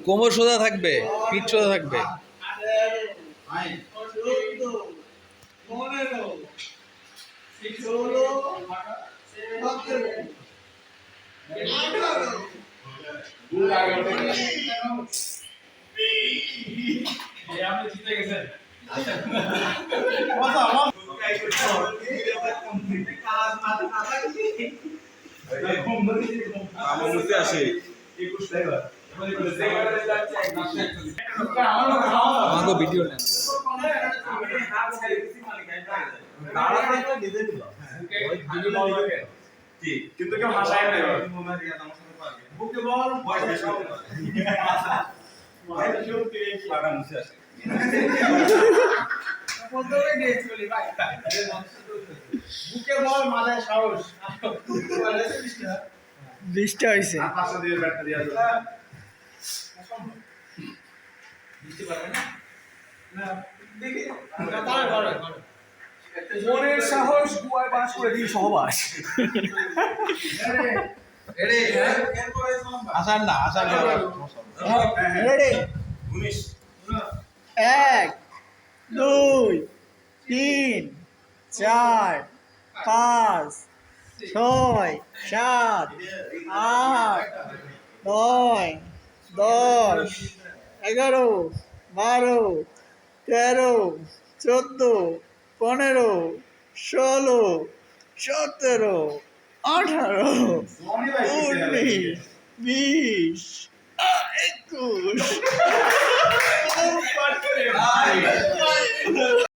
কোমর সোজা থাকবে, পিঠ সোজা থাকবে। আমাকে ভিডিও নেন। কিন্তু কেউ হাসায় না বুকে বল বুকে বল মাথায় সাহস বৃষ্টি হয়েছে। মনের সাহস গুয়ায় বাস করে দিই সহবাস আসার না, আসার না। রেডি 1 2 3 4 5 6 7 8 9 10 11 12 13 14 15 16 17 18 19 20 21